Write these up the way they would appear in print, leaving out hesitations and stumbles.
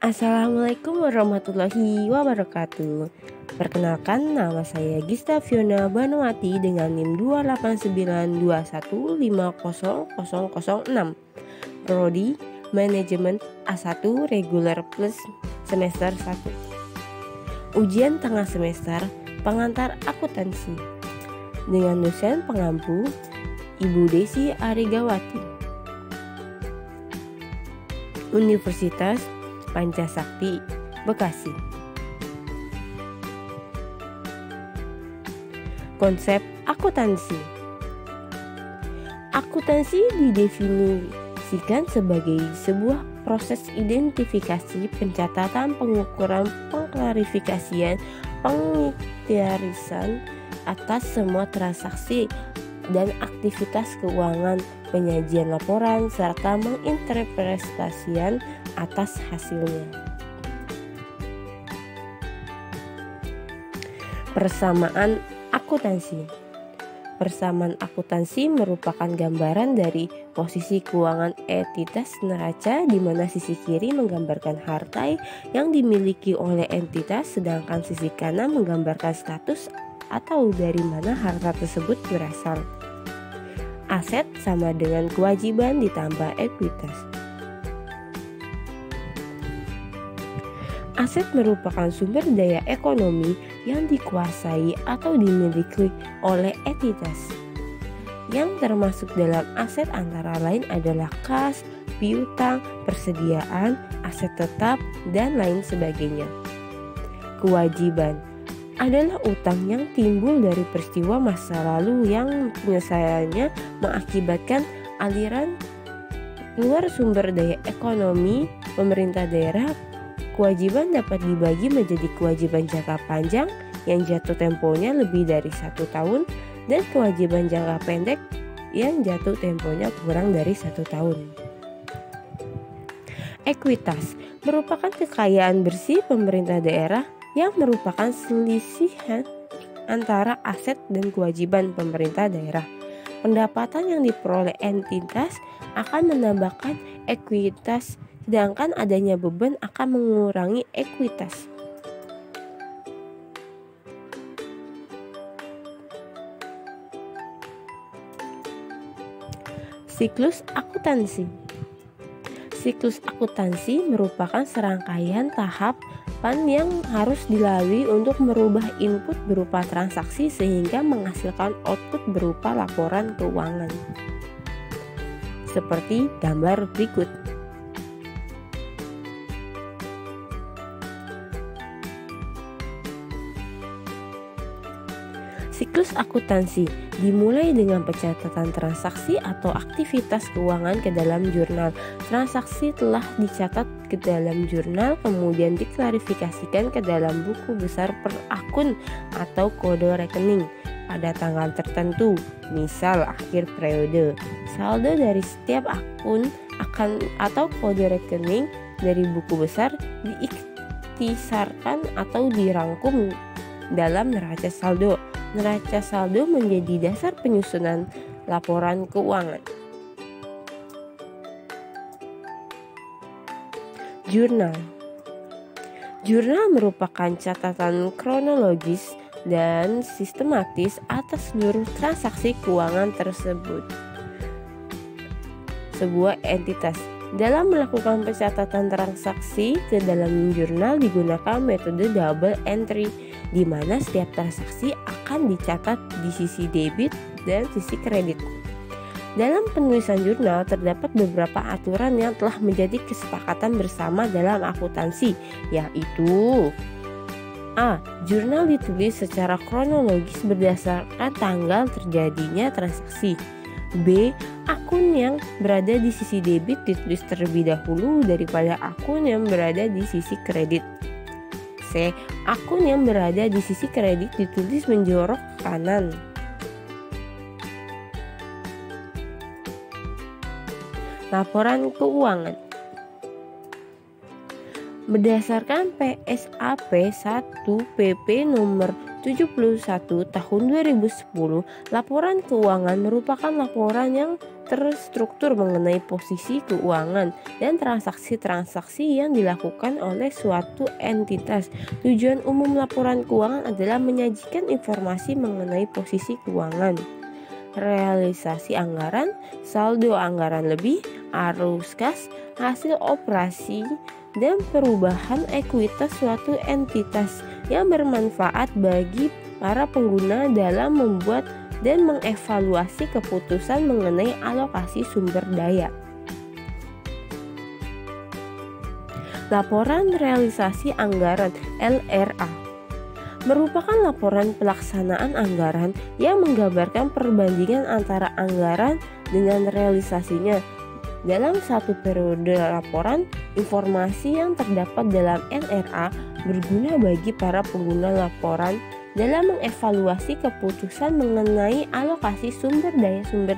Assalamualaikum warahmatullahi wabarakatuh. Perkenalkan, nama saya Gista Fiona Banuati dengan NIM 28921500006. Prodi Manajemen A1 Reguler Plus Semester 1. Ujian tengah semester pengantar akuntansi dengan dosen pengampu Ibu Desi Arigawati, Universitas Pancasakti, Bekasi. Konsep akuntansi. Akuntansi didefinisikan sebagai sebuah proses identifikasi, pencatatan, pengukuran, pengklarifikasian, pengikhtiarisan atas semua transaksi dan aktivitas keuangan, penyajian laporan, serta menginterpretasian atas hasilnya. Persamaan akuntansi. Persamaan akuntansi merupakan gambaran dari posisi keuangan entitas neraca, di mana sisi kiri menggambarkan harta yang dimiliki oleh entitas, sedangkan sisi kanan menggambarkan status atau dari mana harta tersebut berasal. Aset sama dengan kewajiban ditambah ekuitas. Aset merupakan sumber daya ekonomi yang dikuasai atau dimiliki oleh entitas. Yang termasuk dalam aset antara lain adalah kas, piutang, persediaan, aset tetap, dan lain sebagainya. Kewajiban adalah utang yang timbul dari peristiwa masa lalu yang penyelesaiannya mengakibatkan aliran keluar sumber daya ekonomi pemerintah daerah. Kewajiban dapat dibagi menjadi kewajiban jangka panjang yang jatuh temponya lebih dari 1 tahun dan kewajiban jangka pendek yang jatuh temponya kurang dari 1 tahun. Ekuitas merupakan kekayaan bersih pemerintah daerah yang merupakan selisihan antara aset dan kewajiban pemerintah daerah. Pendapatan yang diperoleh entitas akan menambahkan ekuitas, sedangkan adanya beban akan mengurangi ekuitas. Siklus akuntansi. Siklus akuntansi merupakan serangkaian tahapan yang harus dilalui untuk merubah input berupa transaksi sehingga menghasilkan output berupa laporan keuangan. Seperti gambar berikut. Siklus akuntansi dimulai dengan pencatatan transaksi atau aktivitas keuangan ke dalam jurnal. Transaksi telah dicatat ke dalam jurnal, kemudian diklarifikasikan ke dalam buku besar per akun atau kode rekening pada tanggal tertentu, misal akhir periode. Saldo dari setiap akun atau kode rekening dari buku besar diikhtisarkan atau dirangkum dalam neraca saldo. Neraca saldo menjadi dasar penyusunan laporan keuangan. Jurnal. Jurnal merupakan catatan kronologis dan sistematis atas seluruh transaksi keuangan tersebut. Sebuah entitas dalam melakukan pencatatan transaksi ke dalam jurnal digunakan metode double entry, di mana setiap transaksi akan dicatat di sisi debit dan sisi kredit. Dalam penulisan jurnal terdapat beberapa aturan yang telah menjadi kesepakatan bersama dalam akuntansi, yaitu: A. Jurnal ditulis secara kronologis berdasarkan tanggal terjadinya transaksi. B. Akun yang berada di sisi debit ditulis terlebih dahulu daripada akun yang berada di sisi kredit. C. Akun yang berada di sisi kredit ditulis menjorok ke kanan. Laporan keuangan. Berdasarkan PSAP 1 PP nomor 71 tahun 2010, laporan keuangan merupakan laporan yang terstruktur mengenai posisi keuangan dan transaksi-transaksi yang dilakukan oleh suatu entitas. Tujuan umum laporan keuangan adalah menyajikan informasi mengenai posisi keuangan, realisasi anggaran, saldo anggaran lebih, arus kas, hasil operasi, dan perubahan ekuitas suatu entitas yang bermanfaat bagi para pengguna dalam membuat dan mengevaluasi keputusan mengenai alokasi sumber daya. Laporan realisasi anggaran (LRA) merupakan laporan pelaksanaan anggaran yang menggambarkan perbandingan antara anggaran dengan realisasinya. Dalam satu periode laporan, informasi yang terdapat dalam LRA berguna bagi para pengguna laporan dalam mengevaluasi keputusan mengenai alokasi sumber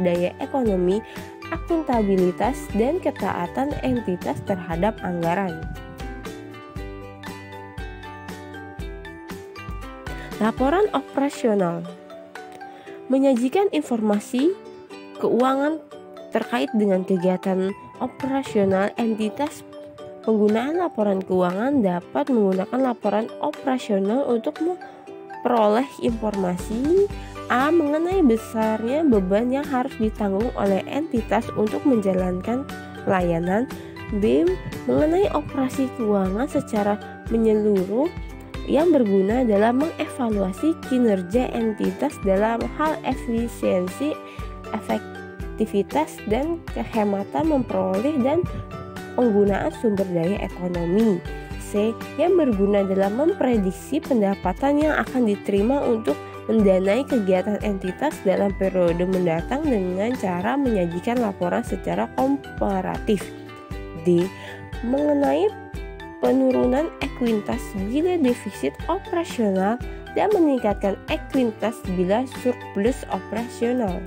daya ekonomi, akuntabilitas, dan ketaatan entitas terhadap anggaran. Laporan operasional menyajikan informasi keuangan terkait dengan kegiatan operasional entitas. Penggunaan laporan keuangan dapat menggunakan laporan operasional untuk memperoleh informasi A. Mengenai besarnya beban yang harus ditanggung oleh entitas untuk menjalankan pelayanan. B. Mengenai operasi keuangan secara menyeluruh yang berguna dalam mengevaluasi kinerja entitas dalam hal efisiensi, efektivitas, dan kehematan memperoleh dan penggunaan sumber daya ekonomi. C. Yang berguna dalam memprediksi pendapatan yang akan diterima untuk mendanai kegiatan entitas dalam periode mendatang dengan cara menyajikan laporan secara komparatif. D. Mengenai penurunan ekuitas bila defisit operasional dan meningkatkan ekuitas bila surplus operasional.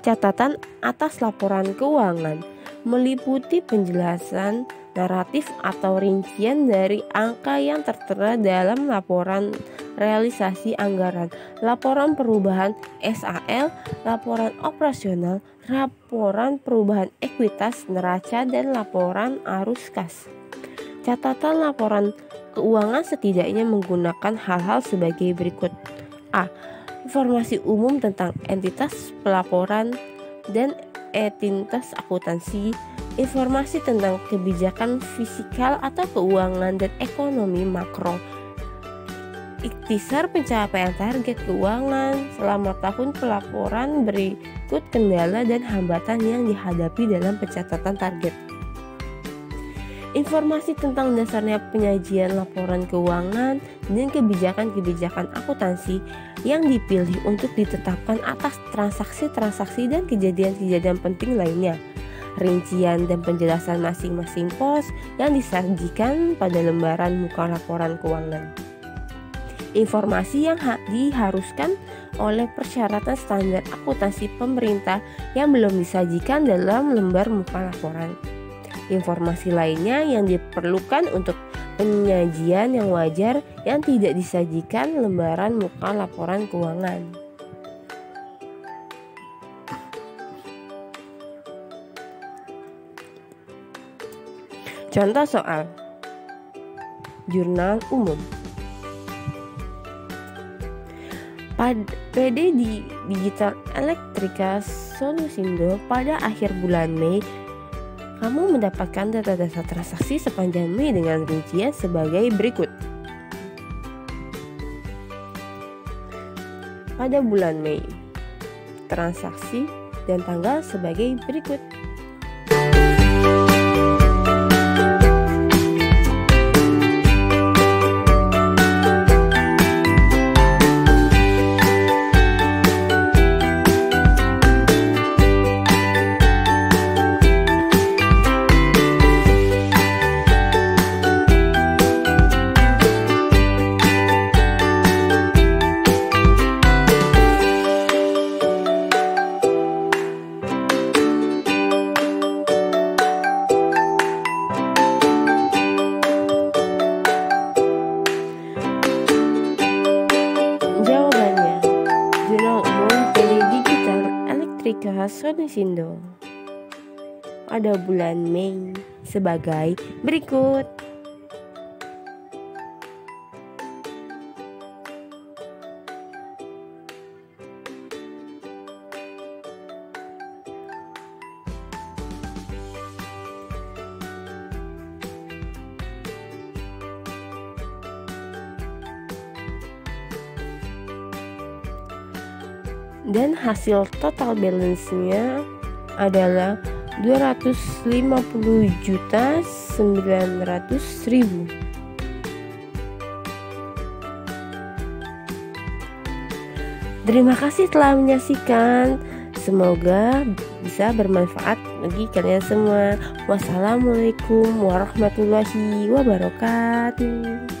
Catatan atas laporan keuangan meliputi penjelasan naratif atau rincian dari angka yang tertera dalam laporan realisasi anggaran, laporan perubahan SAL, laporan operasional, laporan perubahan ekuitas neraca, dan laporan arus kas. Catatan laporan keuangan setidaknya menggunakan hal-hal sebagai berikut. A. Informasi umum tentang entitas pelaporan dan entitas akuntansi, informasi tentang kebijakan fiskal atau keuangan dan ekonomi makro, ikhtisar pencapaian target keuangan selama tahun pelaporan, berikut kendala dan hambatan yang dihadapi dalam pencatatan target. Informasi tentang dasarnya penyajian laporan keuangan dan kebijakan-kebijakan akuntansi yang dipilih untuk ditetapkan atas transaksi-transaksi dan kejadian-kejadian penting lainnya. Rincian dan penjelasan masing-masing pos yang disajikan pada lembaran muka laporan keuangan. Informasi yang diharuskan oleh persyaratan standar akuntansi pemerintah yang belum disajikan dalam lembar muka laporan. Informasi lainnya yang diperlukan untuk penyajian yang wajar yang tidak disajikan lembaran muka laporan keuangan. Contoh soal jurnal umum. PD di Digital Elektrika Solusindo pada akhir bulan Mei, kamu mendapatkan data-data transaksi sepanjang Mei dengan rincian sebagai berikut. Pada bulan Mei, transaksi dan tanggal sebagai berikut. usaha Sonisindo pada bulan Mei sebagai berikut. Dan hasil total balance-nya adalah 250.900.000. Terima kasih telah menyaksikan. Semoga bisa bermanfaat bagi kalian semua. Wassalamualaikum warahmatullahi wabarakatuh.